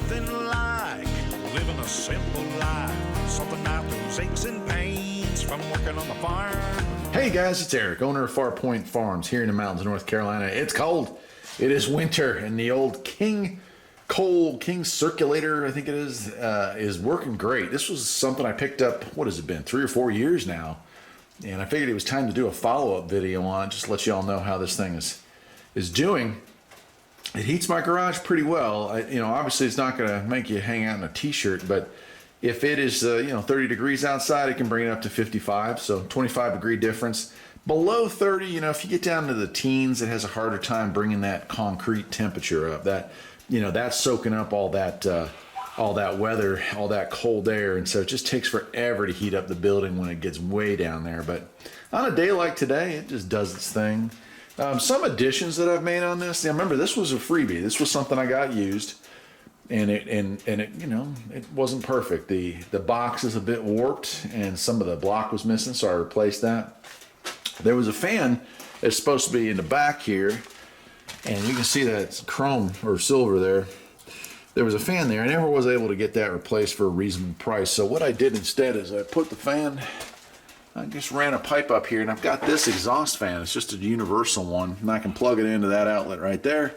nothing like living a simple life. Something out those aches and pains from working on the farm. Hey guys, it's Eric, owner of Farpoint Farms here in the mountains of North Carolina. It's cold. It is winter, and the old King Circulator, I think it is working great. This was something I picked up, what has it been, 3 or 4 years now, and I figured it was time to do a follow-up video on it, just to let you all know how this thing is doing. It heats my garage pretty well. Obviously it's not going to make you hang out in a t-shirt, but if it is 30 degrees outside, it can bring it up to 55, so 25-degree difference. Below 30, if you get down to the teens, it has a harder time bringing that concrete temperature up. That's soaking up all that weather, all that cold air, and so it just takes forever to heat up the building when it gets way down there. But on a day like today, it just does its thing. Some additions that I've made on this. Now, remember, this was a freebie. This was something I got used, and it wasn't perfect. The box is a bit warped, and some of the block was missing, so I replaced that. There was a fan that's supposed to be in the back here, and you can see that it's chrome or silver there. There was a fan there. I never was able to get that replaced for a reasonable price. So what I did instead is I put the fan, I just ran a pipe up here, and I've got this exhaust fan. It's just a universal one, and I can plug it into that outlet right there,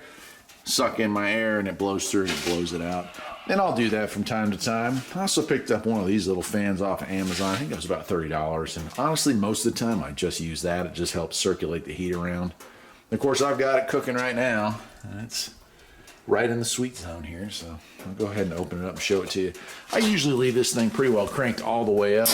suck in my air, and it blows through and it blows it out. And I'll do that from time to time. I also picked up one of these little fans off of Amazon. I think it was about $30. And honestly, most of the time I just use that. It just helps circulate the heat around. And of course, I've got it cooking right now. And it's right in the sweet zone here. So I'll go ahead and open it up and show it to you. I usually leave this thing pretty well cranked all the way up.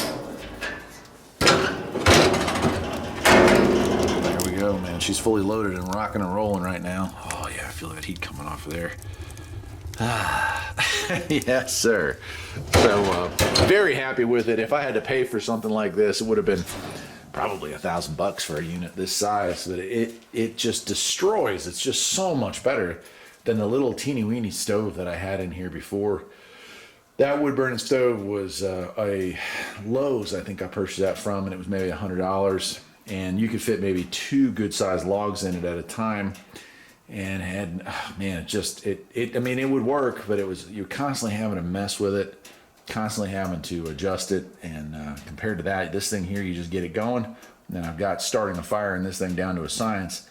There we go, man. She's fully loaded and rocking and rolling right now. Oh yeah, I feel that heat coming off of there. Yes, sir. So very happy with it. If I had to pay for something like this, it would have been probably $1,000 for a unit this size. But it just destroys. It's just so much better than the little teeny weeny stove that I had in here before. That wood burning stove was a Lowe's. I think I purchased that from, and it was maybe $100. And you could fit maybe 2 good sized logs in it at a time. And it would work, but you're constantly having to mess with it, constantly having to adjust it. And compared to that, this thing here, you just get it going. And then I've got starting a fire in this thing down to a science.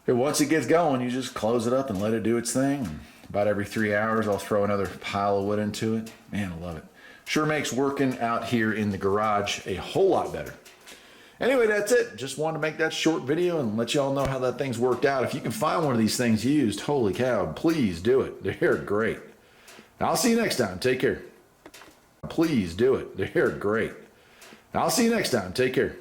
And once it gets going, you just close it up and let it do its thing. And about every 3 hours, I'll throw another pile of wood into it. Man, I love it. Sure makes working out here in the garage a whole lot better. Anyway, that's it. Just wanted to make that short video and let you all know how that thing's worked out. If you can find one of these things used, holy cow, please do it. They're great. I'll see you next time. Take care. Please do it. They're great. I'll see you next time. Take care.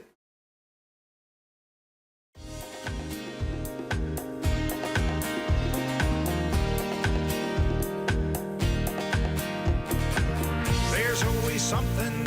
There's always something